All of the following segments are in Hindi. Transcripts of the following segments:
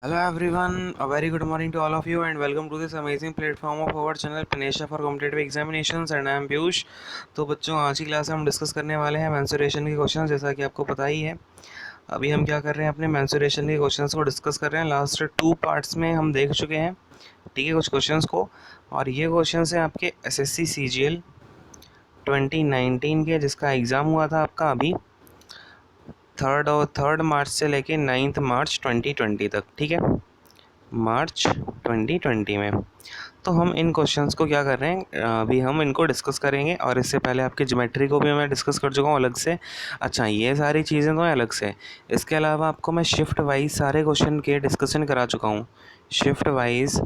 Hello everyone, a very good morning to all of you and welcome to this amazing platform of our channel Panesha for Competitive Examinations and I am Piyush. तो बच्चों आज की क्लास में हम डिस्कस करने वाले हैं मेंसुरेशन के क्वेश्चन। जैसा कि आपको पता ही है अभी हम क्या कर रहे हैं, अपने मेंसुरेशन के क्वेश्चंस को डिस्कस कर रहे हैं। लास्ट 2 पार्ट्स में हम देख चुके हैं, ठीक है, कुछ क्वेश्चंस को। और ये क्वेश्चंस हैं आपके एसएससी सीजीएल 2019 के, जिसका एग्ज़ाम हुआ था आपका अभी 3 मार्च से लेके 9 मार्च 2020 तक, ठीक है, मार्च 2020 में। तो हम इन क्वेश्चंस को क्या कर रहे हैं, अभी हम इनको डिस्कस करेंगे। और इससे पहले आपके ज्योमेट्री को भी मैं डिस्कस कर चुका हूँ अलग से। अच्छा, ये सारी चीज़ें तो हैं अलग से। इसके अलावा आपको मैं शिफ्ट वाइज सारे क्वेश्चन के डिस्कशन करा चुका हूँ। शिफ्ट वाइज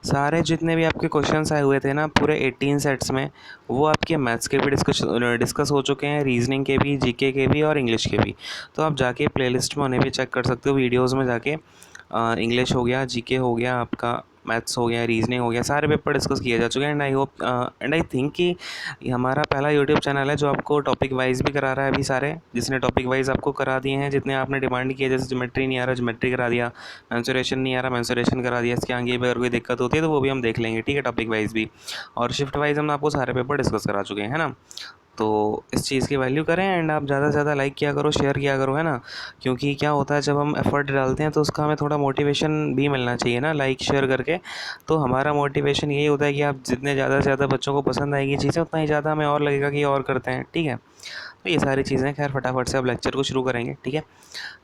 सारे जितने भी आपके क्वेश्चंस आए हुए थे ना, पूरे 18 सेट्स में, वो आपके मैथ्स के भी डिस्कस हो चुके हैं, रीजनिंग के भी, जीके के भी और इंग्लिश के भी। तो आप जाके प्लेलिस्ट में उन्हें भी चेक कर सकते हो, वीडियोस में जाके। इंग्लिश हो गया, जीके हो गया, आपका मैथ्स हो गया, रीजनिंग हो गया, सारे पेपर डिस्कस किए जा चुके हैं। And I hope and I think कि ये हमारा पहला यूट्यूब चैनल है जो आपको टॉपिक वाइज भी करा रहा है। अभी सारे जिसने टॉपिक वाइज आपको करा दिए हैं, जितने आपने डिमांड किए, जैसे ज्योमेट्री नहीं आ रहा ज्योमेट्री करा दिया, मेंसुरेशन नहीं आ रहा मेंसुरेशन करा दिया। इसके आगे भी अगर कोई दिक्कत होती है तो वो भी हम देख लेंगे, ठीक है, टॉपिक वाइज भी। और शिफ्ट वाइज हम आपको सारे पेपर डिस्कस करा चुके हैं, है ना। तो इस चीज़ की वैल्यू करें एंड आप ज़्यादा से ज़्यादा लाइक किया करो, शेयर किया करो, है ना। क्योंकि क्या होता है, जब हम एफ़र्ट डालते हैं तो उसका हमें थोड़ा मोटिवेशन भी मिलना चाहिए ना, लाइक शेयर करके। तो हमारा मोटिवेशन यही होता है कि आप जितने ज़्यादा से ज़्यादा बच्चों को पसंद आएगी चीज़ें, उतना ही ज़्यादा हमें और लगेगा कि और करते हैं, ठीक है। तो ये सारी चीज़ें, खैर फटाफट से अब लेक्चर को शुरू करेंगे, ठीक है।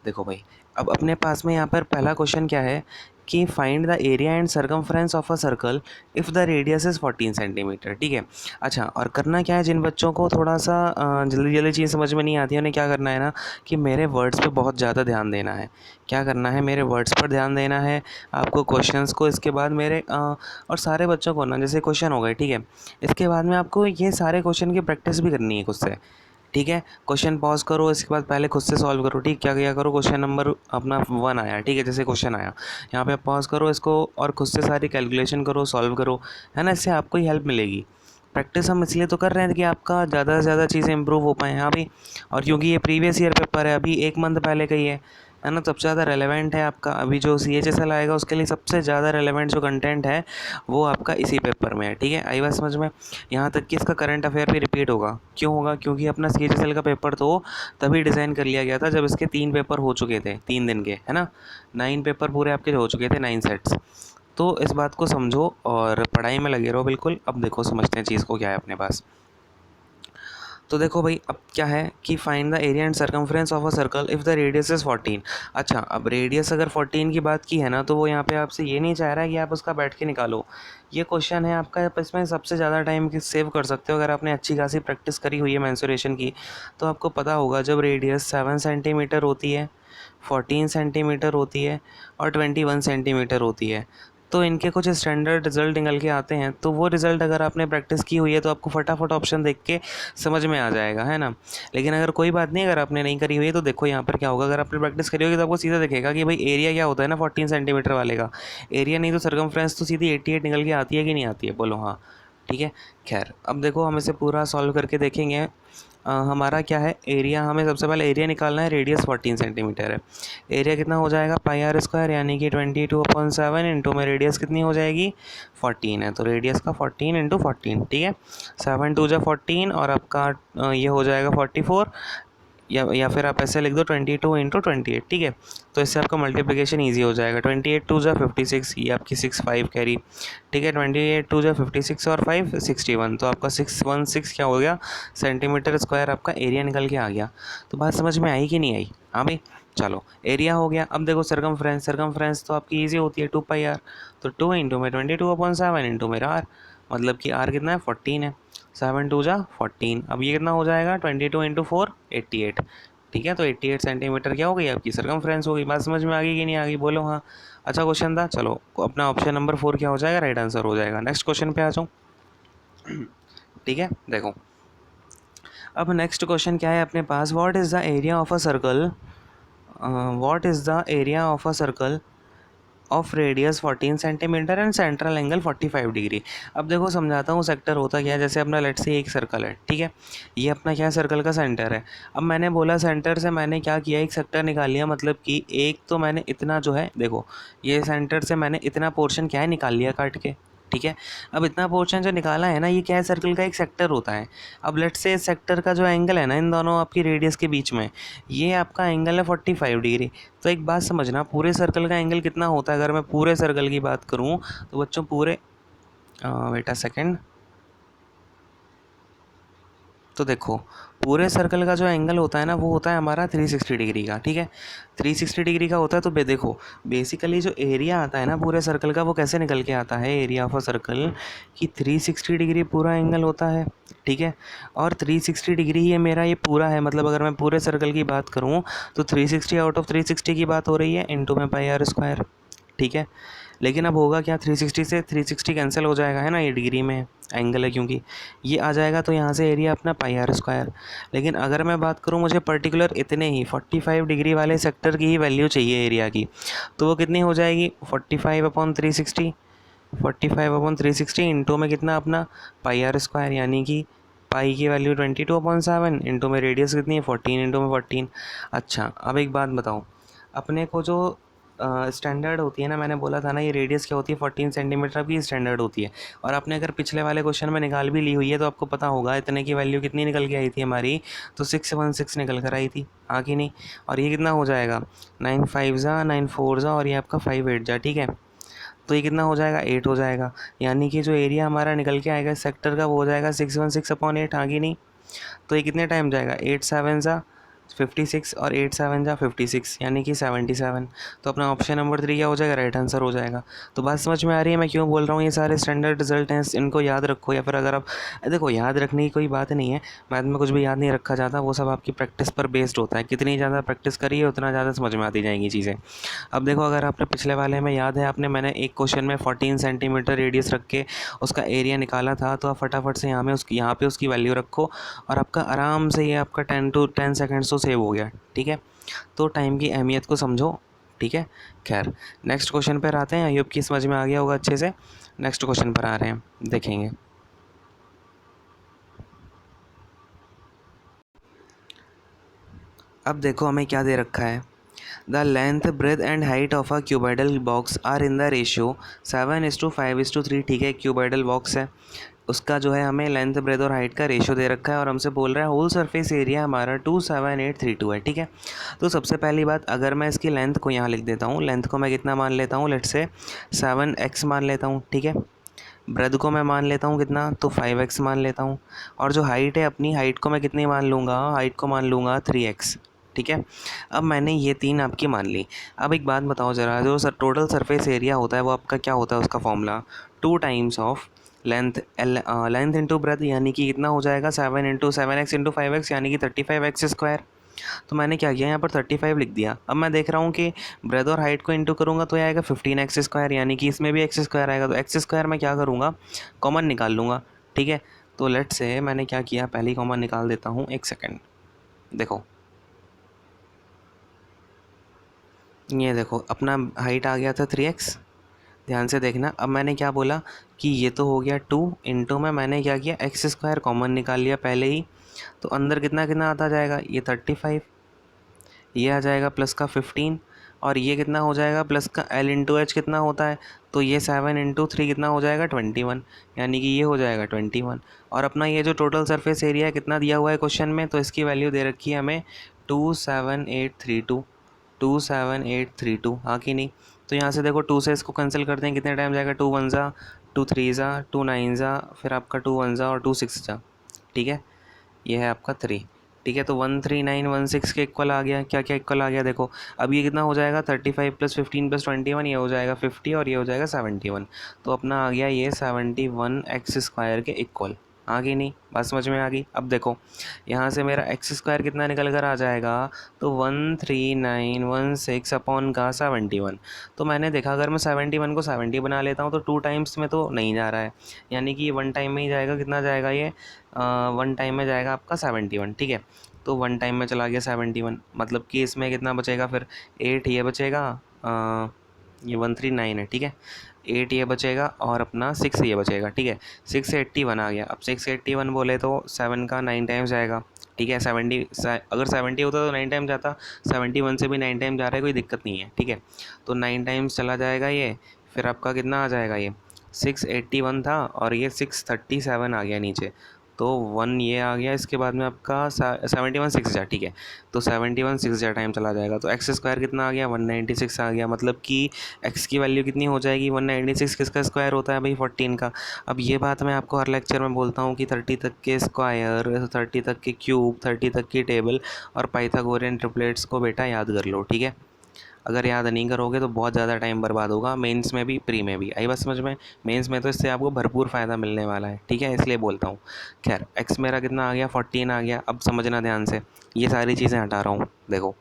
देखो भाई, अब अपने पास में यहाँ पर पहला क्वेश्चन क्या है कि find the area and circumference of a circle if the radius is 14 centimetre, ठीक है। अच्छा, और करना क्या है, जिन बच्चों को थोड़ा सा जल्दी जल्दी चीज़ समझ में नहीं आती है, उन्हें क्या करना है ना, कि मेरे वर्ड्स पे बहुत ज़्यादा ध्यान देना है। क्या करना है, मेरे वर्ड्स पर ध्यान देना है आपको, क्वेश्चंस को। इसके बाद मेरे और सारे बच्चों को ना, जैसे क्वेश्चन हो गए, ठीक है, इसके बाद में आपको ये सारे क्वेश्चन की प्रैक्टिस भी करनी है खुद से, ठीक है। क्वेश्चन पॉज करो, इसके बाद पहले खुद से सॉल्व करो, ठीक। क्या क्या करो, क्वेश्चन नंबर अपना 1 आया, ठीक है, जैसे क्वेश्चन आया यहाँ पे पॉज करो इसको और खुद से सारी कैलकुलेशन करो, सॉल्व करो, है ना। इससे आपको ही हेल्प मिलेगी। प्रैक्टिस हम इसलिए तो कर रहे हैं कि आपका ज़्यादा से ज़्यादा चीज़ें इंप्रूव हो पाएँ, हाँ भी। और क्योंकि ये प्रीवियस ईयर पेपर है, अभी 1 मंथ पहले का ही है ना, सबसे ज़्यादा रेलेवेंट है आपका। अभी जो CHSL आएगा उसके लिए सबसे ज़्यादा रेलेवेंट जो कंटेंट है वो आपका इसी पेपर में है, ठीक है। आई बात समझ में। यहाँ तक कि इसका करंट अफेयर भी रिपीट होगा। क्यों होगा? क्योंकि अपना CHSL का पेपर तो तभी डिज़ाइन कर लिया गया था जब इसके 3 पेपर हो चुके थे, 3 दिन के, है ना। 9 पेपर पूरे आपके हो चुके थे, 9 सेट्स। तो इस बात को समझो और पढ़ाई में लगे रहो बिल्कुल। अब देखो समझते हैं चीज़ को, क्या है अपने पास। तो देखो भाई, अब क्या है कि find the area and circumference of a circle if the radius is 14। अच्छा, अब रेडियस अगर 14 की बात की है ना, तो वो यहाँ पे आपसे ये नहीं चाह रहा है कि आप उसका बैठ के निकालो। ये क्वेश्चन है आपका, आप इसमें सबसे ज़्यादा टाइम सेव कर सकते हो अगर आपने अच्छी खासी प्रैक्टिस करी हुई है मेंसुरेशन की। तो आपको पता होगा जब रेडियस 7 सेंटीमीटर होती है, 14 सेंटीमीटर होती है और 21 सेंटीमीटर होती है, तो इनके कुछ स्टैंडर्ड रिज़ल्ट निकल के आते हैं। तो वो रिज़ल्ट अगर आपने प्रैक्टिस की हुई है तो आपको फटाफट ऑप्शन देख के समझ में आ जाएगा, है ना। लेकिन अगर कोई बात नहीं, अगर आपने नहीं करी हुई है तो देखो यहाँ पर क्या होगा। अगर आपने प्रैक्टिस करी होगी तो आपको सीधा दिखेगा कि भाई एरिया क्या होता है ना 14 सेंटीमीटर वाले का। एरिया नहीं तो सर्कमफ्रेंस तो सीधी 88 निकल के आती है कि नहीं आती है, बोलो हाँ, ठीक है। खैर, अब देखो हम इसे पूरा सॉल्व करके देखेंगे। हमारा क्या है, एरिया, हमें सबसे पहले एरिया निकालना है। रेडियस 14 सेंटीमीटर है, एरिया कितना हो जाएगा, πr² यानी कि 22/7 इंटू में रेडियस कितनी हो जाएगी, 14 है, तो रेडियस का 14 इंटू 14, ठीक है। 7 2 जा 14 और आपका ये हो जाएगा 44, या फिर आप ऐसे लिख दो 22 इंटू 28, ठीक है। तो इससे आपका मल्टीप्लिकेशन ईजी हो जाएगा। 28 2 जा 56, ये आपकी 6 5 कैरी, ठीक है। 28 2 जा 56 और 5 61, तो आपका 616 क्या हो गया, सेंटीमीटर स्क्वायर आपका एरिया निकल के आ गया। तो बात समझ में आई कि नहीं आई? हाँ भाई, चलो एरिया हो गया। अब देखो सर्कमफ्रेंस तो आपकी ईजी होती है 2πr, तो 2 इंटू में 22/7 इंटू मेरा आर, मतलब कि आर कितना है, 14 है। 7 2 जा 14, अब ये कितना हो जाएगा, 22 इंटू 4 88, ठीक है। तो 88 सेंटीमीटर क्या हो गई आपकी सर्कमफ्रेंस हो गई। बात समझ में आ गई कि नहीं आ गई, बोलो हाँ। अच्छा क्वेश्चन था, चलो अपना ऑप्शन नंबर 4 क्या हो जाएगा, राइट आंसर हो जाएगा। नेक्स्ट क्वेश्चन पे आ जाऊँ, ठीक है। देखो अब नेक्स्ट क्वेश्चन क्या है अपने पास, what is the area of a circle, what is the area of a circle of radius 14 centimetre and central angle 45 degree. अब देखो समझाता हूँ सेक्टर होता क्या है। जैसे अपना लेट से एक सर्कल है, ठीक है, ये अपना क्या है, सर्कल का सेंटर है। अब मैंने बोला सेंटर से मैंने क्या किया, एक सेक्टर निकाल लिया, मतलब कि एक तो मैंने इतना जो है, देखो ये सेंटर से मैंने इतना पोर्शन क्या है निकाल लिया काट के, ठीक है। अब इतना पोर्शन जो निकाला है ना, ये क्या है, सर्कल का एक सेक्टर होता है। अब लेट से इस सेक्टर का जो एंगल है ना इन दोनों आपकी रेडियस के बीच में, ये आपका एंगल है 45 डिग्री। तो एक बात समझना, पूरे सर्कल का एंगल कितना होता है, अगर मैं पूरे सर्कल की बात करूँ तो बच्चों पूरे वेट अ सेकेंड, तो देखो पूरे सर्कल का जो एंगल होता है ना वो होता है हमारा 360 डिग्री का, ठीक है। 360 डिग्री का होता है। तो देखो बेसिकली जो एरिया आता है ना पूरे सर्कल का वो कैसे निकल के आता है, एरिया ऑफ अ सर्कल कि 360 डिग्री पूरा एंगल होता है, ठीक है। और 360 डिग्री ये मेरा ये पूरा है, मतलब अगर मैं पूरे सर्कल की बात करूँ तो 360 आउट ऑफ 360 की बात हो रही है, इंटू में पाई आर स्क्वायर, ठीक है। लेकिन अब होगा क्या, 360 से 360 कैंसिल हो जाएगा, है ना, ये डिग्री में एंगल है क्योंकि ये आ जाएगा, तो यहाँ से एरिया अपना पाई आर स्क्वायर। लेकिन अगर मैं बात करूँ मुझे पर्टिकुलर इतने ही 45 डिग्री वाले सेक्टर की ही वैल्यू चाहिए एरिया की, तो वो कितनी हो जाएगी, 45/360, 45/360 इंटू में कितना अपना पाई आर स्क्वायर, यानी कि पाई की वैल्यू 22/7 इंटू में रेडियस कितनी है 14 इंटू में 14। अच्छा अब एक बात बताओ, अपने को जो स्टैंडर्ड होती है ना, मैंने बोला था ना ये रेडियस क्या होती है 14 सेंटीमीटर की स्टैंडर्ड होती है। और आपने अगर पिछले वाले क्वेश्चन में निकाल भी ली हुई है तो आपको पता होगा इतने की वैल्यू कितनी निकल के आई थी हमारी, तो 616 निकल कर आई थी, हाँ कि नहीं। और ये कितना हो जाएगा, 9 5 जा 9 4 जा और ये आपका 5 8 जा, ठीक है। तो ये कितना हो जाएगा, 8 हो जाएगा। यानी कि जो एरिया हमारा निकल के आएगा सेक्टर का वो हो जाएगा 616/8, हाँ कि नहीं। तो ये कितने टाइम जाएगा, 8 7 जा 56 और 8 7 जा 56, यानी कि 77। तो अपना ऑप्शन नंबर 3 क्या हो जाएगा, राइट आंसर हो जाएगा। तो बात समझ में आ रही है मैं क्यों बोल रहा हूँ ये सारे स्टैंडर्ड रिजल्ट हैं, इनको याद रखो। या फिर अगर आप देखो याद रखने की कोई बात नहीं है, मैथ में कुछ भी याद नहीं रखा जाता, वो सब आपकी प्रैक्टिस पर बेस्ड होता है। कितनी ज़्यादा प्रैक्टिस करिए उतना ज़्यादा समझ में आती जाएंगी चीज़ें। अब देखो अगर आपने पिछले वाले में याद है, आपने मैंने एक क्वेश्चन में 14 सेंटीमीटर रेडियस रख के उसका एरिया निकाला था, तो आप फटाफट से यहाँ पे उसकी वैल्यू रखो और आपका आराम से ये आपका 10 सेकेंड्स तो सेव हो गया, ठीक है। तो टाइम की अहमियत को समझो, ठीक है। खैर नेक्स्ट क्वेश्चन पर आते हैं, आई होप की समझ में आ गया होगा अच्छे से। नेक्स्ट क्वेश्चन पर आ रहे हैं, देखेंगे। अब देखो हमें क्या दे रखा है, the length breadth and height of a cuboidal box are in the ratio 7:5:3, ठीक है। क्यूबाइडल बॉक्स है, उसका जो है हमें लेंथ ब्रेथ और हाइट का रेशियो दे रखा है और हमसे बोल रहा है होल सरफेस एरिया हमारा 27832 है, ठीक है। तो सबसे पहली बात, अगर मैं इसकी लेंथ को यहाँ लिख देता हूँ, लेंथ को मैं कितना मान लेता हूँ, लेट से 7x मान लेता हूँ, ठीक है। ब्रेथ को मैं मान लेता हूँ कितना, तो 5x मान लेता हूँ। और जो हाइट है अपनी, हाइट को मैं कितनी मान लूँगा, हाइट को मान लूँगा 3x, ठीक है। अब मैंने ये तीन आपकी मान ली। अब एक बात बताओ ज़रा, जो टोटल सरफेस एरिया होता है वो आपका क्या होता है, उसका formula 2 times of length into breadth, यानी कि कितना हो जाएगा 7 इंटू 7x इंटू 5x, यानी कि 35x स्क्वायर। तो मैंने क्या किया, यहाँ पर 35 लिख दिया। अब मैं देख रहा हूँ कि ब्रेथ और हाइट को इंटू करूँगा तो ये आएगा 15x स्क्वायर, यानी कि इसमें भी एक्स स्क्वायर आएगा। तो एक्स स्क्वायर मैं क्या करूँगा, कॉमन निकाल लूँगा, ठीक है। तो लेट से मैंने क्या किया, पहली कॉमन निकाल देता हूँ, एक सेकेंड। देखो ये देखो अपना हाइट आ गया था 3x, ध्यान से देखना। अब मैंने क्या बोला कि ये तो हो गया 2 इंटू में मैंने क्या किया, एक्स स्क्वायर कॉमन निकाल लिया पहले ही। तो अंदर कितना कितना आता जाएगा, ये 35, ये आ जाएगा प्लस का 15, और ये कितना हो जाएगा प्लस का L इंटू एच कितना होता है, तो ये 7 इंटू 3 कितना हो जाएगा 21, यानी कि ये हो जाएगा 21। और अपना ये जो टोटल सरफेस एरिया है कितना दिया हुआ है क्वेश्चन में, तो इसकी वैल्यू दे रखी है हमें 27832, 27832, हाँ कि नहीं। तो यहाँ से देखो 2 से इसको कैंसिल करते हैं, कितने टाइम जाएगा, 2 1 ज़ा 2 3 ज़ा 2 9 ज़ा, फिर आपका 2 1 ज़ा और 2 6 ज़ा, ठीक है। ये है आपका 3, ठीक है। तो 13916 के इक्वल आ गया, क्या क्या इक्वल आ गया देखो। अब ये कितना हो जाएगा, 35 + 15 + 21, ये हो जाएगा 50 और ये हो जाएगा 71। तो अपना आ गया ये 71x स्क्वायर के इक्वल, आ गई नहीं, बात समझ में आ गई। अब देखो यहाँ से मेरा एक्स स्क्वायर कितना निकल कर आ जाएगा, तो 13916 अपॉन का 71। तो मैंने देखा अगर मैं 71 को 70 बना लेता हूँ तो 2 टाइम्स में तो नहीं जा रहा है, यानी कि 1 टाइम में ही जाएगा। कितना जाएगा ये, 1 टाइम में जाएगा आपका 71, ठीक है। तो 1 टाइम में चला गया 71, मतलब कि इसमें कितना बचेगा फिर 8, ये बचेगा ये 139 है, ठीक है। 8 ये बचेगा और अपना 6 ये बचेगा, ठीक है। 681 आ गया। अब 681 बोले तो 7 का 9 टाइम्स जाएगा, ठीक है। 70 अगर 70 होता तो 9 टाइम जाता, 71 से भी 9 टाइम जा रहा है, कोई दिक्कत नहीं है, ठीक है। तो 9 टाइम्स चला जाएगा ये, फिर आपका कितना आ जाएगा, ये 681 था और ये 637 आ गया नीचे, तो 1 ये आ गया। इसके बाद में आपका 71 6 जा, ठीक है। तो 71 6 जा टाइम चला जाएगा, तो एक्स स्क्वायर कितना आ गया, 196 आ गया। मतलब कि एक्स की वैल्यू कितनी हो जाएगी, 196 किसका स्क्वायर होता है भाई, 14 का। अब ये बात मैं आपको हर लेक्चर में बोलता हूँ कि 30 तक के स्क्वायर, 30 तक के क्यूब, 30 तक की टेबल और पाइथागोरियन ट्रिपलेट्स को बेटा याद कर लो, ठीक है। अगर याद नहीं करोगे तो बहुत ज़्यादा टाइम बर्बाद होगा, मेंस में भी प्री में भी। आई बात समझ में? मेंस में तो इससे आपको भरपूर फ़ायदा मिलने वाला है, ठीक है, इसलिए बोलता हूँ। खैर, एक्स मेरा कितना आ गया, 14 आ गया। अब समझना ध्यान से, ये सारी चीज़ें हटा रहा हूँ, देखो।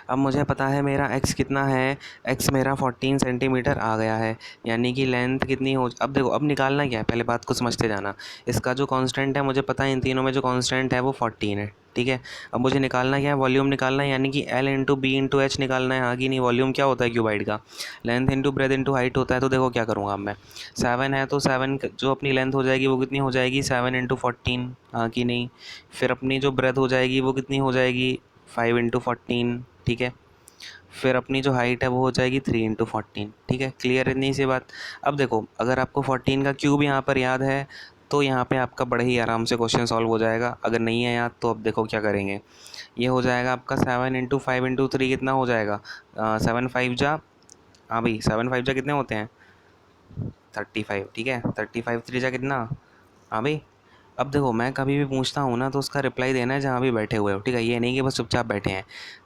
अब मुझे पता है मेरा x कितना है, x मेरा 14 सेंटीमीटर आ गया है, यानी कि लेंथ कितनी हो। अब देखो, अब निकालना क्या है, पहले बात को समझते जाना। इसका जो कांस्टेंट है मुझे पता है, इन तीनों में जो कांस्टेंट है वो 14 है, ठीक है। अब मुझे निकालना क्या है, वॉल्यूम निकालना है, यानी कि L into B into H निकालना है, आगे नहीं। वॉल्यूम क्या होता है क्यूबाइड का, length into breadth into height होता है। तो देखो क्या करूँगा अब मैं, 7 है तो 7 जो अपनी लेंथ हो जाएगी वो कितनी हो जाएगी, 7 इंटू 14, हाँ कि नहीं। फिर अपनी जो ब्रेथ हो जाएगी वो कितनी हो जाएगी, 5 इंटू 14, ठीक है। फिर अपनी जो हाइट है वो हो जाएगी 3 इंटू 14, ठीक है। क्लियर है इतनी सी बात। अब देखो, अगर आपको 14 का क्यूब यहाँ पर याद है तो यहाँ पे आपका बड़े ही आराम से क्वेश्चन सॉल्व हो जाएगा। अगर नहीं है याद तो अब देखो क्या करेंगे, ये हो जाएगा आपका 7 इंटू 5 इंटू 3 कितना हो जाएगा, 7 5 जा, हाँ भाई 7 5 जा कितने होते हैं, 35, ठीक है। 35 3 जा कितना, हाँ भाई। अब देखो, मैं कभी भी पूछता हूँ ना तो उसका रिप्लाई देना है जहाँ भी बैठे हुए हो, ठीक है। ये नहीं कि बस चुपचाप बैठे हैं।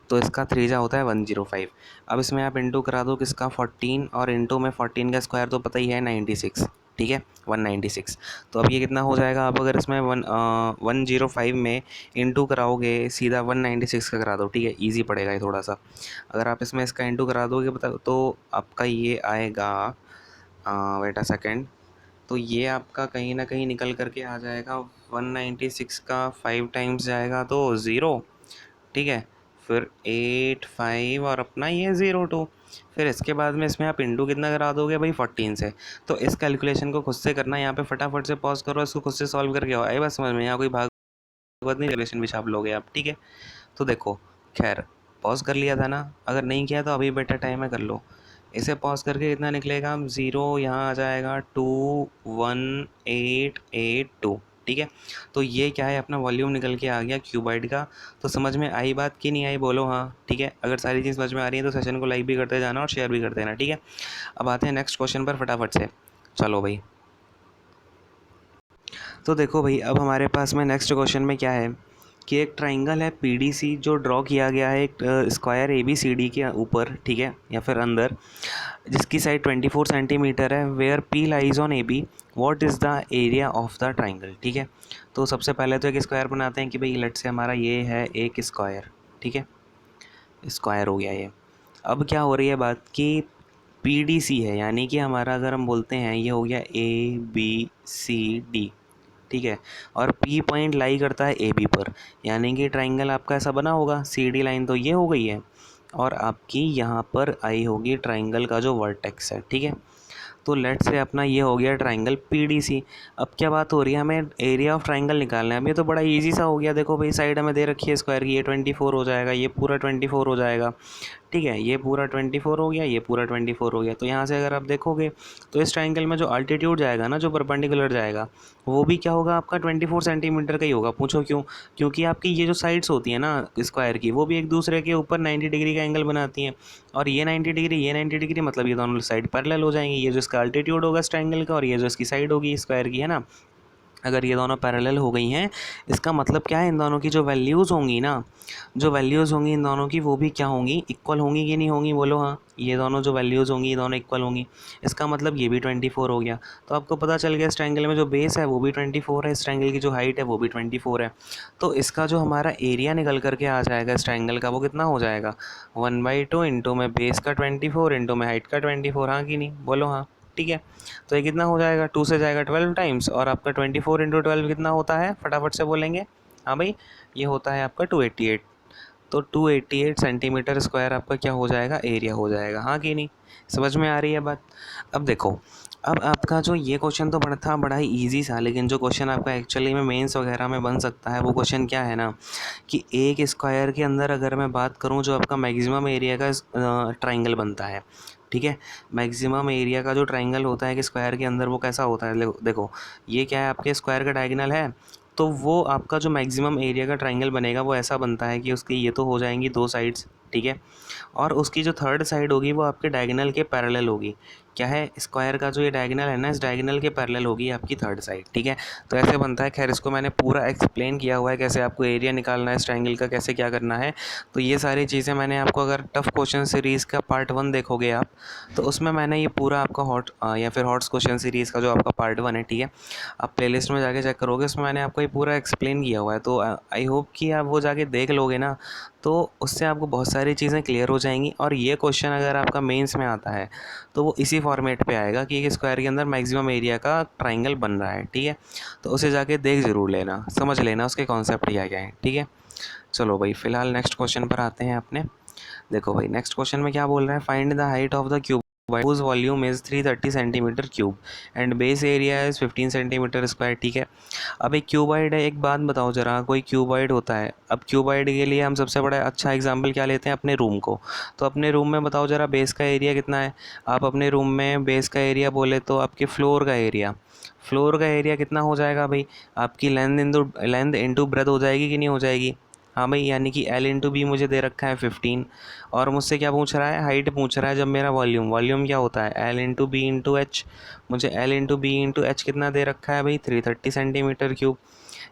तो इसका 3 जा होता है 105। अब इसमें आप इंटू करा दो किसका, 14, और इंटू में 14 का स्क्वायर तो पता ही है 96, ठीक है, 196। तो अब ये कितना हो जाएगा, आप अगर इसमें 105 में इंटू कराओगे सीधा 196 का करा दो, ठीक है, ईजी पड़ेगा ये थोड़ा सा। अगर आप इसमें इसका इंटू करा दोगे पता तो आपका ये आएगा, वेट अ सेकेंड, तो ये आपका कहीं ना कहीं निकल करके आ जाएगा 196 का 5 टाइम्स जाएगा तो 0, ठीक है। फिर 8 5 और अपना ये 02। फिर इसके बाद में इसमें आप इंटू कितना करा दोगे भाई, 14 से। तो इस कैलकुलेशन को खुद से करना, यहाँ पे फटाफट से पॉज करो, इसको खुद से सॉल्व करके आओ। आई बस समझ में, यहाँ कोई भागवत नहीं, कैलकुलेशन भी छाप लोगे आप, ठीक है। तो देखो, खैर, पॉज कर लिया था ना, अगर नहीं किया तो अभी बेटर टाइम है, कर लो। इसे पॉज करके कितना निकलेगा, हम 0 यहाँ आ जाएगा 21882, ठीक है। तो ये क्या है, अपना वॉल्यूम निकल के आ गया क्यूबाइड का। तो समझ में आई बात कि नहीं आई, बोलो हाँ, ठीक है। अगर सारी चीज़ समझ में आ रही है तो सेशन को लाइक भी करते जाना और शेयर भी कर देना, ठीक है। अब आते हैं नेक्स्ट क्वेश्चन पर फटाफट से, चलो भाई। तो देखो भाई, अब हमारे पास में नेक्स्ट क्वेश्चन में क्या है कि एक ट्राइंगल है पीडीसी जो ड्रॉ किया गया है एक स्क्वायर एबीसीडी के ऊपर, ठीक है, या फिर अंदर, जिसकी साइड 24 सेंटीमीटर है। Where P lies on A B, what is the area of the triangle, ठीक है। तो सबसे पहले तो एक स्क्वायर बनाते हैं कि भाई लेट से हमारा ये है एक स्क्वायर, ठीक है, स्क्वायर हो गया ये। अब क्या हो रही है बात कि पी डी सी है, यानी कि हमारा अगर हम बोलते हैं ये हो गया ए बी सी डी, ठीक है। और पी पॉइंट लाई करता है ए बी पर, यानी कि ट्राइंगल आपका ऐसा बना होगा, सी डी लाइन तो ये हो गई है, और आपकी यहाँ पर आई होगी ट्राइंगल का जो वर्टेक्स है, ठीक है। तो लेट से अपना ये हो गया ट्राइंगल पीडीसी। अब क्या बात हो रही है, हमें एरिया ऑफ ट्राइंगल निकालना है। अब ये तो बड़ा इजी सा हो गया, देखो भाई साइड हमें दे रखी है स्क्वायर की, ये 24 हो जाएगा, ये पूरा 24 हो जाएगा, ठीक है। ये पूरा 24 हो गया, ये पूरा 24 हो गया। तो यहाँ से अगर आप देखोगे तो इस ट्राइंगल में जो अल्टीट्यूड जाएगा ना, जो परपेंडिकुलर जाएगा, वो भी क्या होगा आपका 24 सेंटीमीटर का ही होगा। पूछो क्यों, क्योंकि आपकी ये जो साइड्स होती हैं ना स्क्वायर की, वो भी एक दूसरे के ऊपर 90 डिग्री का एंगल बनाती हैं। और ये 90 डिग्री, ये 90 डिग्री, मतलब ये दोनों साइड पैरेलल हो जाएंगी। ये जो इसका अल्टीट्यूड होगा इस ट्राइंगल का, और ये जो इसकी साइड होगी स्क्वायर की, है ना। अगर ये दोनों पैरेलल हो गई हैं, इसका मतलब क्या है, इन दोनों की जो वैल्यूज़ होंगी ना, जो वैल्यूज़ होंगी इन दोनों की, वो भी क्या होंगी, इक्वल होंगी कि नहीं होंगी, बोलो हाँ। ये दोनों जो वैल्यूज़ होंगी ये दोनों इक्वल होंगी, इसका मतलब ये भी 24 हो गया। तो आपको पता चल गया इस ट्रायंगल में जो बेस है वो भी 24 है, इस ट्रायंगल की जो हाइट है वो भी 24 है। तो इसका जो हमारा एरिया निकल करके आ जाएगा इस ट्रायंगल का, वो कितना हो जाएगा, 1/2 इंटू में बेस का 24 इंटू में हाइट का 24, हाँ कि नहीं, बोलो हाँ, ठीक है। तो ये कितना हो जाएगा, 2 से जाएगा 12 टाइम्स, और आपका 24 इंटू 12 कितना होता है, फटाफट से बोलेंगे, हाँ भाई, ये होता है आपका 288। तो 288 सेंटीमीटर स्क्वायर आपका क्या हो जाएगा, एरिया हो जाएगा। हाँ कि नहीं, समझ में आ रही है बात। अब देखो, अब आपका जो ये क्वेश्चन तो बड़ा ही ईजी सा, लेकिन जो क्वेश्चन आपका एक्चुअली में मेंस वगैरह में बन सकता है वो क्वेश्चन क्या है ना, कि एक स्क्वायर के अंदर अगर मैं बात करूँ जो आपका मैक्सिमम एरिया का ट्राइंगल बनता है, ठीक है। मैक्सिमम एरिया का जो ट्राइंगल होता है कि स्क्वायर के अंदर वो कैसा होता है, देखो ये क्या है, आपके स्क्वायर का डायगोनल है, तो वो आपका जो मैक्सिमम एरिया का ट्राइंगल बनेगा वो ऐसा बनता है कि उसकी ये तो हो जाएंगी दो साइड्स, ठीक है, और उसकी जो थर्ड साइड होगी वो आपके डायगोनल के पैरेलल होगी। क्या है, स्क्वायर का जो ये डायगोनल है ना, इस डायगोनल के पैरेलल होगी आपकी थर्ड साइड, ठीक है। तो ऐसे बनता है। खैर इसको मैंने पूरा एक्सप्लेन किया हुआ है कैसे आपको एरिया निकालना है इस ट्रायंगल का, कैसे क्या करना है। तो ये सारी चीज़ें मैंने आपको, अगर टफ क्वेश्चन सीरीज़ का पार्ट 1 देखोगे आप, तो उसमें मैंने ये पूरा आपका हॉट या फिर हॉट्स क्वेश्चन सीरीज़ का जो आपका पार्ट 1 है, ठीक है, आप प्लेलिस्ट में जाके चेक करोगे, उसमें मैंने आपको ये पूरा एक्सप्लेन किया हुआ है। तो आई होप कि आप वो जाके देख लोगे ना, तो उससे आपको बहुत सारी चीज़ें क्लियर हो जाएंगी। और ये क्वेश्चन अगर आपका मेंस में आता है तो वो इसी फॉर्मेट पे आएगा कि एक स्क्वायर के अंदर मैक्सिमम एरिया का ट्राइंगल बन रहा है, ठीक है। तो उसे जाके देख ज़रूर लेना, समझ लेना उसके कॉन्सेप्ट क्या क्या है, ठीक है। चलो भाई, फ़िलहाल नेक्स्ट क्वेश्चन पर आते हैं अपने। देखो भाई, नेक्स्ट क्वेश्चन में क्या बोल रहा है, find the height of the cube whose volume is 330 centimetre cube and base area is 15 centimetre square, ठीक है। अब एक क्यूबॉइड है, एक बात बताओ ज़रा, कोई क्यूबॉइड होता है, अब क्यूबॉइड के लिए हम सबसे बड़ा अच्छा एग्जांपल क्या लेते हैं, अपने रूम को। तो अपने रूम में बताओ ज़रा बेस का एरिया कितना है। आप अपने रूम में बेस का एरिया बोले तो आपके फ्लोर का एरिया कितना हो जाएगा भाई, आपकी लेंथ इंटू ब्रेथ हो जाएगी कि नहीं हो जाएगी। हाँ भाई, यानी कि L इंटू बी मुझे दे रखा है 15, और मुझसे क्या पूछ रहा है, हाइट पूछ रहा है। जब मेरा वॉल्यूम क्या होता है, L into B into H, मुझे L into B into H कितना दे रखा है भाई, 330 सेंटीमीटर क्यूब,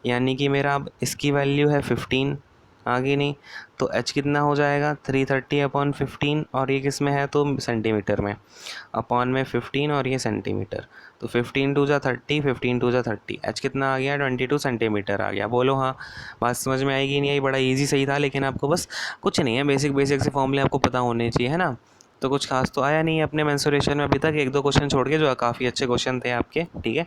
यानी कि मेरा अब इसकी वैल्यू है 15, आगे नहीं, तो h कितना हो जाएगा 330/15, और ये किस में है तो सेंटीमीटर में, अपॉन में 15 और ये सेंटीमीटर, तो 15 टू जा 30, 15 टू जा 30, h कितना आ गया 22 सेंटीमीटर आ गया। बोलो हाँ, बात समझ में आएगी नहीं आई, बड़ा इजी सही था, लेकिन आपको बस कुछ नहीं है, बेसिक से फॉर्मूले आपको पता होने चाहिए, है ना। तो कुछ खास तो आया नहीं है अपने मेंसुरेशन में अभी तक, एक दो क्वेश्चन छोड़ के जो काफ़ी अच्छे क्वेश्चन थे आपके, ठीक है।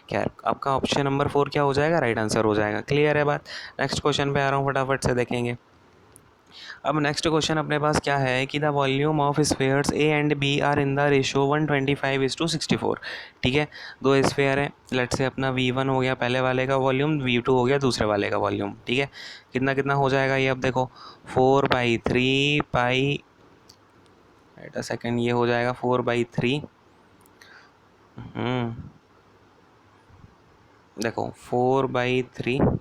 क्या आपका ऑप्शन नंबर 4 क्या हो जाएगा, राइट आंसर हो जाएगा। क्लियर है बात। नेक्स्ट क्वेश्चन पे आ रहा हूँ, फटाफट से देखेंगे। अब नेक्स्ट क्वेश्चन अपने पास क्या है कि the volume of spheres A and B are in the ratio 125:64, ठीक है। दो स्फेयर हैं, लेट से अपना V1 हो गया पहले वाले का वॉल्यूम, V2 हो गया दूसरे वाले का वॉल्यूम, ठीक है। कितना कितना हो जाएगा ये, अब देखो 4/3 पाई, वेट अ सेकेंड, ये हो जाएगा 4/3, देखो 4/3।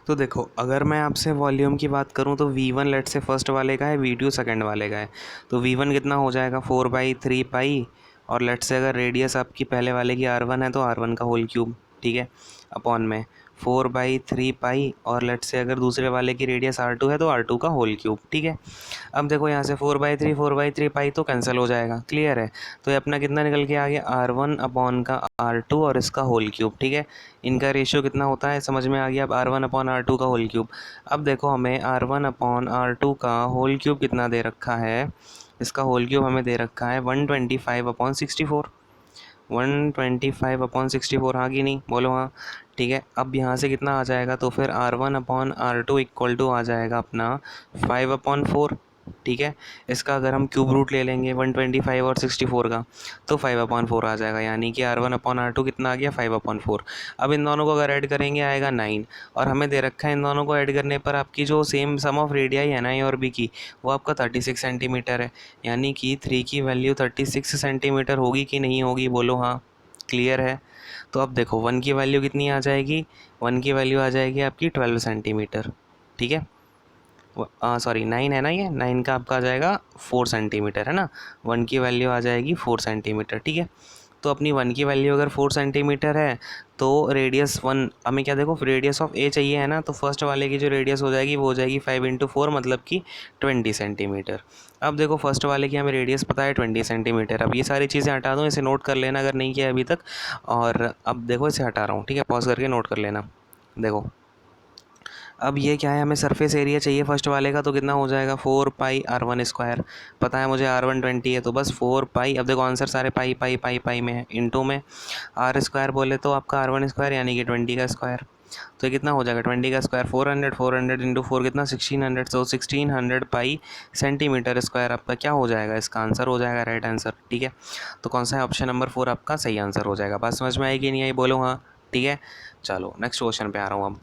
तो देखो, अगर मैं आपसे वॉल्यूम की बात करूं तो V1 लेट से फर्स्ट वाले का है, V2 सेकंड वाले का है, तो V1 कितना हो जाएगा 4/3 पाई, और लेट से अगर रेडियस आपकी पहले वाले की R1 है तो R1 का होल क्यूब, ठीक है, अपॉन में 4/3 पाई, और लेट से अगर दूसरे वाले की रेडियस R2 है तो R2 का होल क्यूब, ठीक है। अब देखो यहाँ से 4/3 पाई तो कैंसिल हो जाएगा, क्लियर है। तो ये अपना कितना निकल के आ गया, R1 अपॉन का R2 और इसका होल क्यूब, ठीक है। इनका रेशियो कितना होता है समझ में आ गया। अब R1 अपॉन R2 का होल क्यूब, अब देखो हमें R1 अपॉन R2 का होल क्यूब कितना दे रखा है, इसका होल क्यूब हमें दे रखा है 125/64, 125/64, हाँ कि नहीं, बोलो हाँ, ठीक है। अब यहाँ से कितना आ जाएगा, तो फिर R1 upon R2 equal to आ जाएगा अपना 5/4, ठीक है। इसका अगर हम क्यूब रूट ले लेंगे 125 और 64 का, तो 5/4 आ जाएगा, यानी कि R1 अपॉन R2 कितना आ गया 5/4। अब इन दोनों को अगर ऐड करेंगे आएगा 9, और हमें दे रखा है इन दोनों को ऐड करने पर आपकी जो सेम सम ऑफ रेडियाई है ना ए और बी की, वो आपका 36 सेंटीमीटर है, यानी कि 3 की वैल्यू 36 सेंटीमीटर होगी कि नहीं होगी, बोलो हाँ। क्लियर है। तो अब देखो 1 की वैल्यू कितनी आ जाएगी, 1 की वैल्यू आ जाएगी आपकी 12 सेंटीमीटर, ठीक है। सॉरी 9 है ना, ये 9 का आपका आ जाएगा 4 सेंटीमीटर, है ना। 1 की वैल्यू आ जाएगी 4 सेंटीमीटर, ठीक है। तो अपनी 1 की वैल्यू अगर 4 सेंटीमीटर है, तो रेडियस 1 हमें क्या, देखो रेडियस ऑफ ए चाहिए है ना, तो फर्स्ट वाले की जो रेडियस हो जाएगी वो हो जाएगी 5/4, मतलब कि 20 सेंटीमीटर। अब देखो फर्स्ट वाले की हमें रेडियस पता है 20 सेंटीमीटर। अब ये सारी चीज़ें हटा दूँ, इसे नोट कर लेना अगर नहीं किया अभी तक। और अब देखो इसे हटा रहा हूँ, ठीक है, पॉज करके नोट कर लेना। देखो अब ये क्या है, हमें सरफेस एरिया चाहिए फर्स्ट वाले का, तो कितना हो जाएगा 4πr1², पता है मुझे R1 20 है, तो बस 4 पाई, अब देखो आंसर सारे पाई में है, इंटू में R² बोले तो आपका R1² यानी कि 20 का स्क्वायर, तो ये कितना हो जाएगा 20 का स्क्वायर 400, 400 इंटू 4 कितना 1600, तो 1600 पाई सेंटीमीटर स्क्वायर आपका क्या हो जाएगा, इसका आंसर हो जाएगा राइट आंसर। ठीक है, तो कौन सा है ऑप्शन नंबर 4 आपका सही आंसर हो जाएगा। बात समझ में आएगी नहीं आई बोलो हाँ। ठीक है, चलो नेक्स्ट क्वेश्चन पे आ रहा हूँ अब।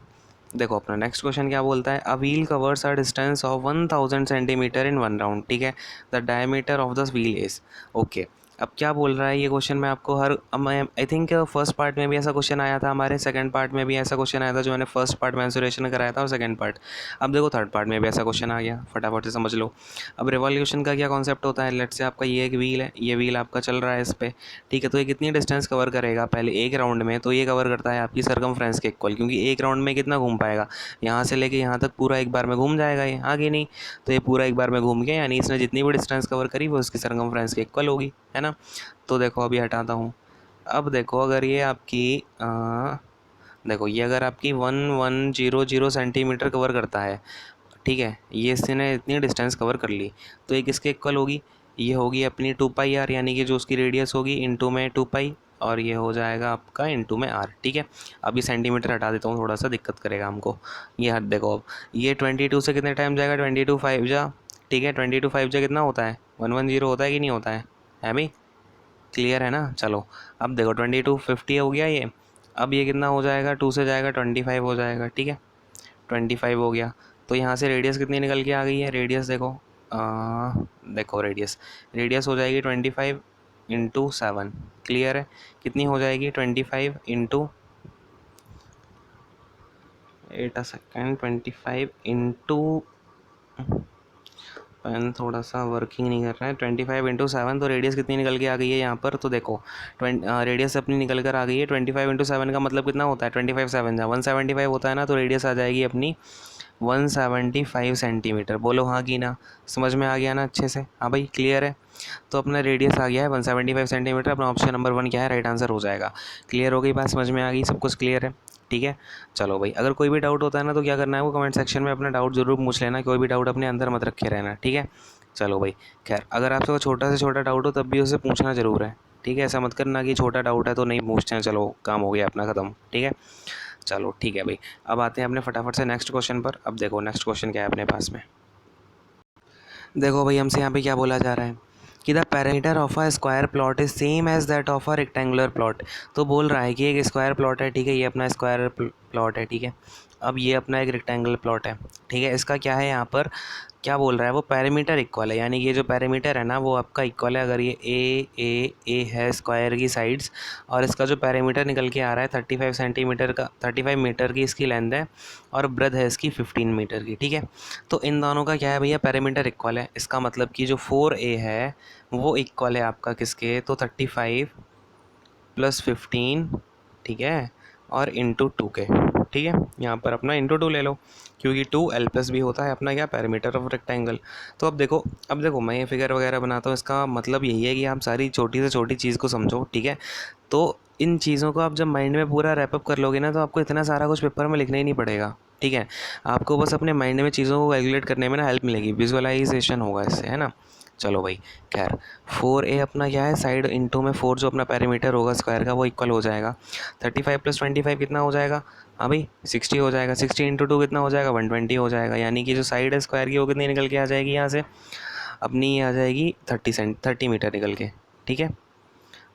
देखो अपना नेक्स्ट क्वेश्चन क्या बोलता है, a wheel covers a distance of 1000 centimetre in one round. ठीक है, the diameter of the wheel is okay. अब क्या बोल रहा है ये क्वेश्चन मैं आपको मैं आई थिंक फर्स्ट पार्ट में भी ऐसा क्वेश्चन आया था, हमारे सेकंड पार्ट में भी ऐसा क्वेश्चन आया था जो मैंने फर्स्ट पार्ट मेंसुरेशन कराया था और सेकंड पार्ट। अब देखो थर्ड पार्ट में भी ऐसा क्वेश्चन आ गया, फटाफट से समझ लो। अब रिवॉल्यूशन का क्या कॉन्सेप्ट होता है, लेट से आपका ये एक व्हील है, ये व्हील आपका चल रहा है इस पर। ठीक है, तो ये कितनी डिस्टेंस कवर करेगा पहले एक राउंड में, तो ये कवर करता है आपकी सर्कमफ्रेंस के इक्वल, क्योंकि एक राउंड में कितना घूम पाएगा, यहाँ से लेके यहाँ तक पूरा एक बार में घूम जाएगा ये, आगे नहीं। तो ये पूरा एक बार में घूम गया, यानी इसने जितनी भी डिस्टेंस कवर करी वो उसकी सर्कमफ्रेंस के इक्वल होगी, है ना। तो देखो अभी हटाता हूँ। अब देखो अगर ये आपकी देखो ये अगर आपकी 1100 सेंटीमीटर कवर करता है, ठीक है, ये इसने इतनी डिस्टेंस कवर कर ली, तो ये किसके इक्वल होगी, ये होगी अपनी 2πr, यानी कि जो उसकी रेडियस होगी इंटू में 2π, और ये हो जाएगा आपका इंटू में r। ठीक है, अभी सेंटीमीटर हटा देता हूँ, थोड़ा सा दिक्कत करेगा हमको। ये हट देखो अब ये 22 से कितने टाइम जाएगा, 22 5 जा। ठीक है, 22 5 जा कितना होता है 110 होता है कि नहीं होता है भाई, क्लियर है ना। चलो अब देखो 22 50 हो गया ये, अब ये कितना हो जाएगा 2 से जाएगा 25 हो जाएगा। ठीक है, 25 हो गया, तो यहाँ से रेडियस कितनी निकल के आ गई है, रेडियस देखो देखो रेडियस हो जाएगी 25 इंटू 7। क्लियर है, कितनी हो जाएगी 25 इंटू 8 सेकेंड 25 इंटू, पेन थोड़ा सा वर्किंग नहीं कर रहा है, 25 इंटू 7, तो रेडियस कितनी निकल के आ गई है यहाँ पर, तो देखो रेडियस अपनी निकल कर आ गई है 25 इंटू 7 का मतलब कितना होता है 25 7 जा 175 होता है ना, तो रेडियस आ जाएगी अपनी 175 सेंटीमीटर। बोलो हाँ कि ना, समझ में आ गया ना अच्छे से, हाँ भाई क्लियर है। तो अपना रेडियस आ गया है 175 सेंटीमीटर, अपना ऑप्शन नंबर 1 क्या है राइट आंसर हो जाएगा। क्लियर हो गई बात, समझ में आ गई, सब कुछ क्लियर है। ठीक है, चलो भाई अगर कोई भी डाउट होता है ना तो क्या करना है वो कमेंट सेक्शन में अपना डाउट ज़रूर पूछ लेना, कोई भी डाउट अपने अंदर मत रखे रहना। ठीक है, चलो भाई खैर अगर आपसे कोई छोटा से छोटा डाउट हो तब भी उसे पूछना ज़रूर है। ठीक है, ऐसा मत करना कि छोटा डाउट है तो नहीं पूछते हैं, चलो काम हो गया अपना ख़त्म। ठीक है, चलो ठीक है भाई, अब आते हैं अपने फटाफट से नेक्स्ट क्वेश्चन पर। अब देखो नेक्स्ट क्वेश्चन क्या है अपने पास में, देखो भाई हमसे यहाँ पे क्या बोला जा रहा है कि the parameter of a square plot is same as that of a rectangular plot. तो बोल रहा है कि एक स्क्वायर प्लॉट है, ठीक है, ये अपना स्क्वायर प्लॉट है। ठीक है, अब ये अपना एक रेक्टेंगुलर प्लॉट है। ठीक है, इसका क्या है यहाँ पर क्या बोल रहा है वो पैरामीटर इक्वल है, यानी ये जो पैरामीटर है ना वो आपका इक्वल है। अगर ये ए है स्क्वायर की साइड्स, और इसका जो पैरामीटर निकल के आ रहा है 35 सेंटीमीटर का, 35 मीटर की इसकी लेंथ है, और ब्रेथ है इसकी 15 मीटर की। ठीक है, तो इन दोनों का क्या है भैया पैरामीटर इक्वल है, इसका मतलब कि जो 4a है वो इक्वल है आपका किसके, तो 35 प्लस 15, ठीक है, और इंटू 2 के। ठीक है, यहाँ पर अपना इंटू 2 ले लो, क्योंकि 2l प्लस भी होता है अपना क्या पैरामीटर ऑफ रेक्टेंगल। तो अब देखो मैं ये फिगर वगैरह बनाता हूँ, इसका मतलब यही है कि आप सारी छोटी से छोटी चीज़ को समझो। ठीक है, तो इन चीज़ों को आप जब माइंड में पूरा रैपअप कर लोगे ना तो आपको इतना सारा कुछ पेपर में लिखना ही नहीं पड़ेगा। ठीक है, आपको बस अपने माइंड में चीज़ों को कैलकुलेट करने में ना हेल्प मिलेगी, विजुअलाइजेशन होगा इससे, है ना। चलो भाई खैर 4a अपना क्या है साइड इंटू में 4 जो अपना पैरामीटर होगा स्क्वायर का वो इक्वल हो जाएगा 35 प्लस 25 कितना हो जाएगा, हाँ भाई 60 हो जाएगा। 60 इंटू 2 कितना हो जाएगा 120 हो जाएगा, यानी कि जो साइड है स्क्वायर की वो कितनी निकल के आ जाएगी यहाँ से, अपनी ये आ जाएगी 30 मीटर निकल के। ठीक है,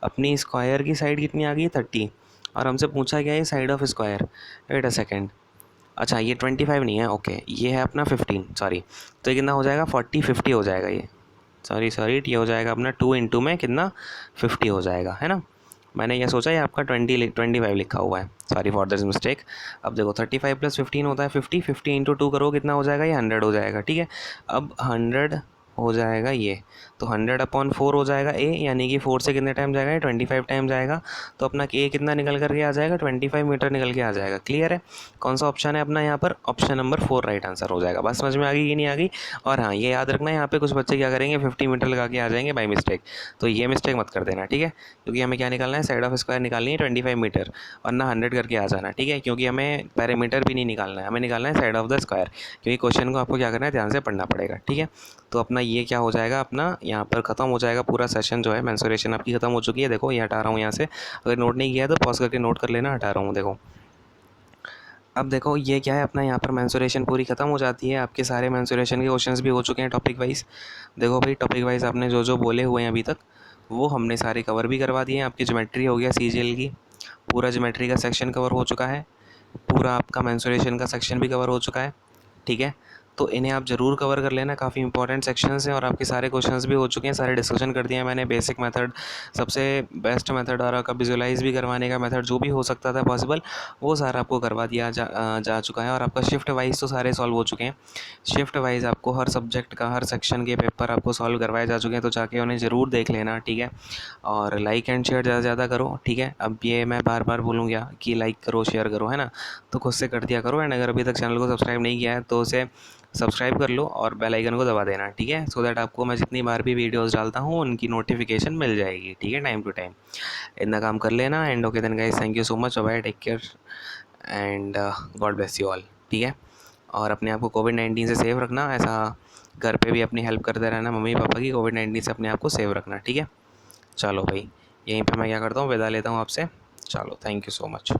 अपनी स्क्वायर की साइड कितनी आ गई 30, और हमसे पूछा गया है side of square. Wait a second, अच्छा ये 25 नहीं है, ओके ये है अपना 15, सॉरी, तो ये कितना हो जाएगा 50 हो जाएगा ये, सॉरी ये हो जाएगा अपना 2 इंटू में कितना 50 हो जाएगा, है ना। मैंने ये सोचा ये आपका 25 लिखा हुआ है, सॉरी फॉर दिस मिस्टेक। अब देखो 35 प्लस 15 होता है 50 इंटू 2 करो कितना हो जाएगा ये 100 हो जाएगा। ठीक है, अब 100 हो जाएगा ये, तो 100/4 हो जाएगा ए, यानी कि 4 से कितने टाइम जाएगा ये 25 टाइम जाएगा, तो अपना ए कितना निकल करके आ जाएगा 25 मीटर निकल के आ जाएगा। क्लियर है, कौन सा ऑप्शन है अपना यहाँ पर, ऑप्शन नंबर 4 राइट आंसर हो जाएगा। बस समझ में आ गई कि नहीं आ गई। और हाँ ये याद रखना यहाँ पे कुछ बच्चे क्या करेंगे 50 मीटर लगा के आ जाएंगे बाई मिस्टेक, तो ये मिस्टेक मत कर देना। ठीक है, क्योंकि हमें क्या निकालना है साइड ऑफ स्क्वायर निकालनी है 25 मीटर, और ना 100 करके आ जाना। ठीक है, क्योंकि हमें पैरामीटर भी नहीं निकालना है, हमें निकालना है साइड ऑफ द स्क्वायर, क्योंकि क्वेश्चन को आपको क्या करना है ध्यान से पढ़ना पड़ेगा। ठीक है, तो अपना ये क्या हो जाएगा अपना यहाँ पर ख़त्म हो जाएगा पूरा सेशन जो है, मेंसुरेशन आपकी ख़त्म हो चुकी है। देखो ये हटा रहा हूँ यहाँ से, अगर नोट नहीं किया है तो पॉज करके नोट कर लेना, हटा रहा हूँ देखो। अब देखो ये क्या है, अपना यहाँ पर मेंसुरेशन पूरी ख़त्म हो जाती है, आपके सारे मेंसुरेशन के क्वेश्चंस भी हो चुके हैं टॉपिक वाइज। देखो भाई टॉपिक वाइज आपने जो जो बोले हुए हैं अभी तक वो हमने सारे कवर भी करवा दिए हैं। आपकी ज्योमेट्री हो गया सीजीएल की, पूरा ज्योमेट्री का सेक्शन कवर हो चुका है, पूरा आपका मेंसुरेशन का सेक्शन भी कवर हो चुका है, ठीक है। तो इन्हें आप ज़रूर कवर कर लेना, काफ़ी इंपॉर्टेंट सेक्शंस हैं और आपके सारे क्वेश्चंस भी हो चुके हैं, सारे डिस्कशन कर दिए हैं मैंने। बेसिक मेथड, सबसे बेस्ट मेथड और आपका विजुलाइज भी करवाने का मेथड जो भी हो सकता था पॉसिबल, वो सारा आपको करवा दिया जा चुका है। और आपका शिफ्ट वाइज तो सारे सॉल्व हो चुके हैं। शिफ्ट वाइज आपको हर सब्जेक्ट का, हर सेक्शन के पेपर आपको सॉल्व करवाए जा चुके हैं, तो जाके उन्हें ज़रूर देख लेना, ठीक है। और लाइक एंड शेयर ज़्यादा से ज़्यादा करो, ठीक है। अब ये मैं बार बार बोलूँगा कि लाइक करो, शेयर करो, है ना, तो खुद से कर दिया करो। एंड अगर अभी तक चैनल को सब्सक्राइब नहीं किया है तो उसे सब्सक्राइब कर लो और बेल आइकन को दबा देना, ठीक है, सो दैट आपको मैं जितनी बार भी वीडियोस डालता हूँ उनकी नोटिफिकेशन मिल जाएगी, ठीक है, टाइम टू टाइम। इतना काम कर लेना। And okay then guys, thank you so much, bye, take care and God bless you all, ठीक है। और अपने आप को कोविड-19 से सेव रखना, ऐसा घर पे भी अपनी हेल्प करते रहना मम्मी पापा की, कोविड-19 से अपने आप को सेव रखना, ठीक है। चलो भाई, यहीं पे मैं क्या करता हूँ, विदा लेता हूँ आपसे। चलो, थैंक यू सो मच।